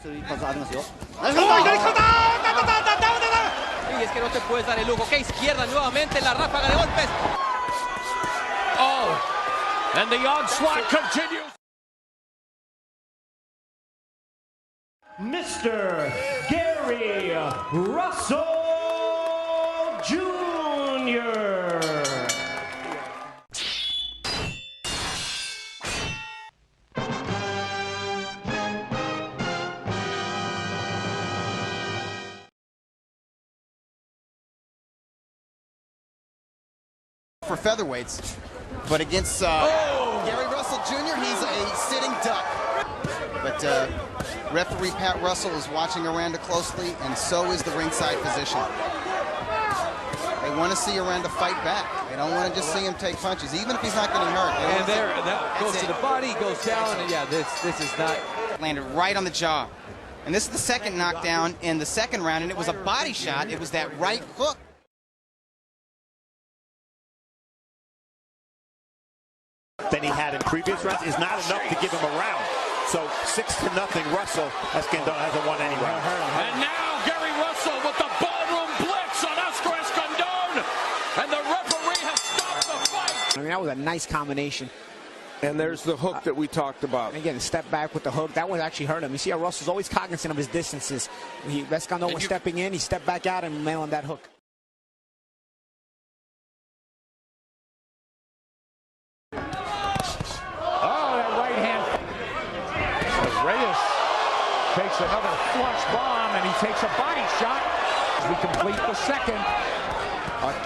Y es que no te puedes dar el lujo. Que izquierda nuevamente la ráfaga de golpes. Oh, and the onslaught continues. Mr. Gary Russell Jr. For featherweights, but against Gary Russell Jr., he's a sitting duck. But referee Pat Russell is watching Aranda closely, and so is the ringside physician. They want to see Aranda fight back. They don't want to just see him take punches, even if he's not getting hurt. And there, that goes to the body, goes down, and yeah, this is not. Landed right on the jaw. And this is the second knockdown in the second round, and it was a body shot. It was that right hook. Than he had in previous rounds is not enough to give him a round. So 6-0 Russell. Escandon hasn't won any round. And now Gary Russell with the ballroom blitz on Escandon. And the referee has stopped the fight. I mean, that was a nice combination. And there's the hook that we talked about. And again, step back with the hook. That one actually hurt him. You see how Russell's always cognizant of his distances. Escandon was stepping in. He stepped back out and nailing that hook. Reyes takes another flush bomb, and he takes a body shot as we complete the second.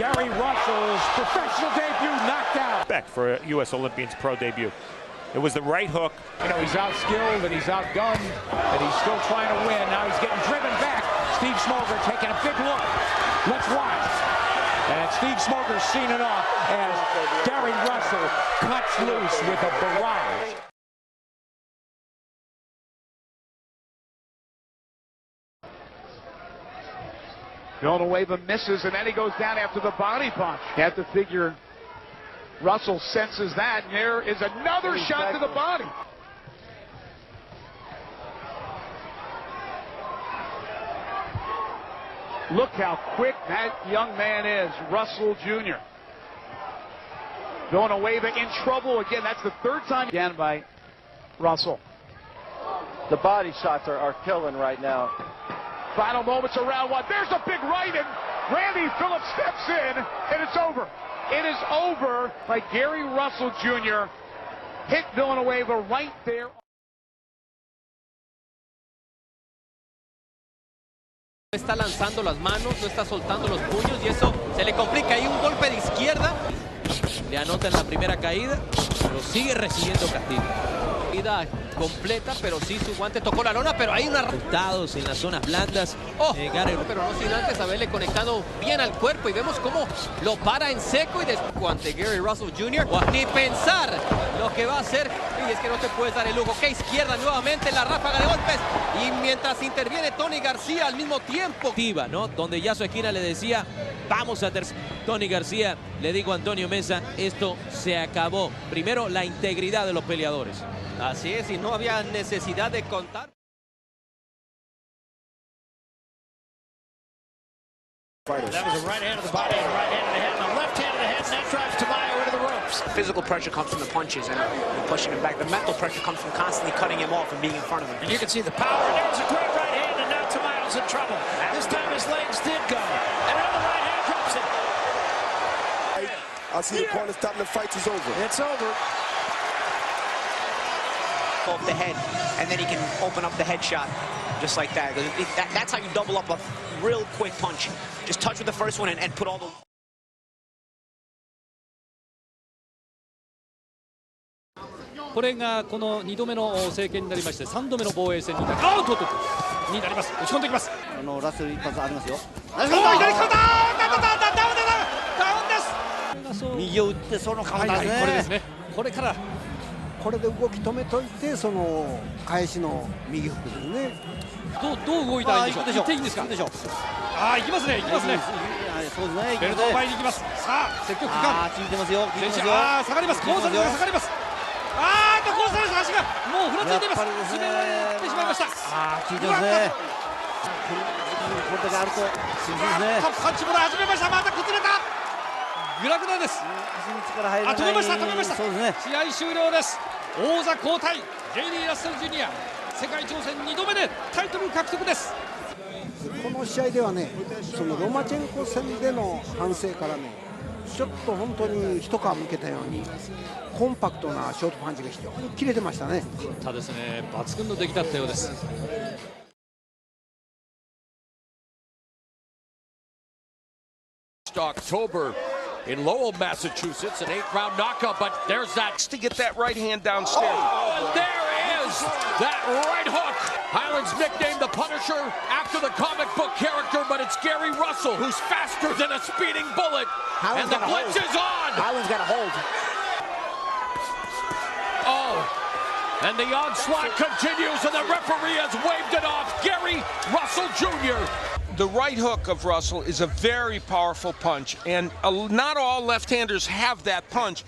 Gary Russell's professional debut knocked out. Back for a U.S. Olympian's pro debut. It was the right hook. You know, he's outskilled and he's outgunned, and he's still trying to win. Now he's getting driven back. Steve Smoger taking a big look. Let's watch. And Steve Smoger's seen it off as Gary Russell cuts loose with a barrage. Villanueva misses, and then he goes down after the body punch. You have to figure Russell senses that, and there is another shot to the body. Look how quick that young man is, Russell Jr. Villanueva in trouble again. That's the third time again by Russell. The body shots are killing right now. Final moments of round one. There's a big right, and Randy Phillips steps in, and it's over. It is over by Gary Russell Jr. Hit Villanueva right there. No está lanzando las manos, no está soltando los puños, y eso se le complica. Hay un golpe de izquierda, le anota en la primera caída, pero sigue recibiendo castigo. Caída completa, pero sí su guante tocó la lona, pero hay unos resultados en las zonas blandas. Pero no sin antes haberle conectado bien al cuerpo, y vemos cómo lo para en seco y después ante Gary Russell Jr. Ni pensar lo que va a hacer, y es que no te puedes dar el lujo. Que izquierda nuevamente la ráfaga de golpes, y mientras interviene Tony García al mismo tiempo, ¿no? Donde ya su esquina le decía vamos a Tony García le dijo a Antonio Meza, esto se acabó. Primero la integridad de los peleadores. Así es, y no había necesidad de contar. That was a right hand of the body and a right hand of the head and a left hand of the head, and that drives Tamayo into the ropes. Physical pressure comes from the punches and pushing him back. The mental pressure comes from constantly cutting him off and being in front of him. And you can see the power, and there's a great right hand, and now Tamayo's in trouble. This time his legs did go, and another right hand drops it. I see the corner stopping the fight is over. It's over. Off the head, and then he can open up the headshot just like that. That's how you double up a real quick punch. Just touch with the first one and put all the... これがこの2度目の政権になりまして、3度目の防衛戦になります。になります。打ち込んできます。ラッセル一発ありますよ。左ダウンです。右を打ってそのカウンターですね。これですね。これからこれで動き止めといて、その返しの右フックですね。どう動いたらいいんでしょう。行っていいんですか。ああ、行きますね。行きますね。そうですね。ベルトの前に行きます。さあ、積極果敢。ついてますよ。ああ、下がります。ゴンサレスが下がります。ゴンサレス足がもうふらついています。滑られてしまいました。効いてますね。これがあると新鮮ですね。パンチもらい始めました。また崩れた。グラグラです。止めました止めました。そうですね。試合終了です。王座交代。ゲイリー・ラッセルジュニア世界挑戦2度目でタイトル獲得です。この試合ではね、そのロマチェンコ戦での反省からね、ちょっと本当に一皮むけたようにコンパクトなショートパンチが非常に切れてましたね。たですね、抜群の出来だったようです。October in Lowell, Massachusetts, an 8-round knockout, but there's that to get that right hand downstairs. Oh, and there is that right hook. Hyland's nicknamed the Punisher after the comic book character, but it's Gary Russell who's faster than a speeding bullet. And the blitz is on. Hyland's got a hold. Oh, and the onslaught continues, and the referee has waved it off. Gary Russell Jr. The right hook of Russell is a very powerful punch, and not all left-handers have that punch,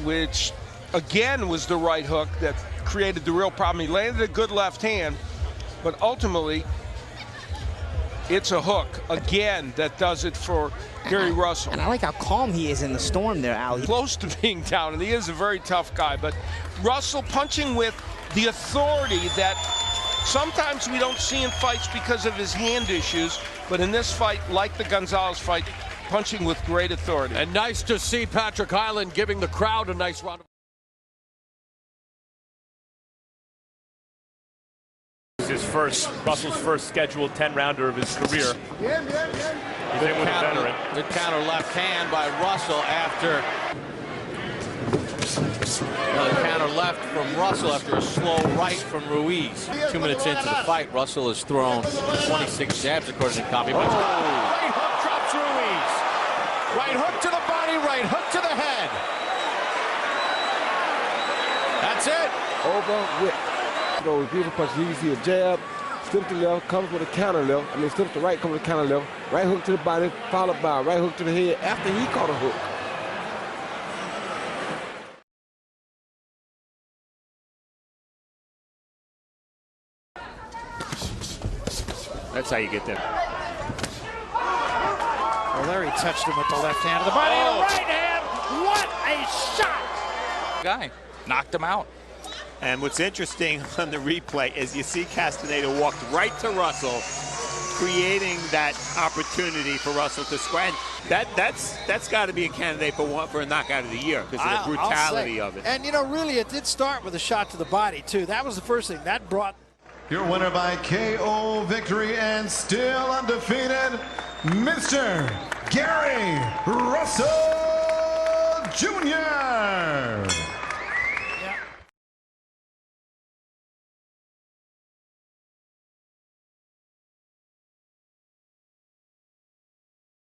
which again was the right hook that created the real problem. He landed a good left hand, but ultimately it's a hook again that does it for Gary Russell. And I like how calm he is in the storm there, Al. Close to being down, and he is a very tough guy, but Russell punching with the authority that sometimes we don't see in fights because of his hand issues, but in this fight, like the Gonzalez fight, punching with great authority. And nice to see Patrick Hyland giving the crowd a nice round of Russell's first scheduled 10-rounder of his career. He's in with a veteran. Good counter left hand by Russell after another counter left from Russell after a slow right from Ruiz. 2 minutes into the fight, Russell has thrown 26 jabs according to copy. Right hook drops Ruiz. Right hook to the body, right hook to the head. That's it. Over with. Those beautiful punches. You see a jab, slip to the left, comes with a counter left. I mean, slip to the right, comes with a counter left. Right hook to the body, followed by a right hook to the head after he caught a hook. That's how you get there. Well, there he touched him with the left hand of the body. The right hand. What a shot! Guy knocked him out. And what's interesting on the replay is you see Castaneda walked right to Russell, creating that opportunity for Russell to square. That's got to be a candidate for a knockout of the year because of the brutality of it. And you know, really, it did start with a shot to the body too. That was the first thing that brought. Your winner by KO victory and still undefeated, Mr. Gary Russell Jr.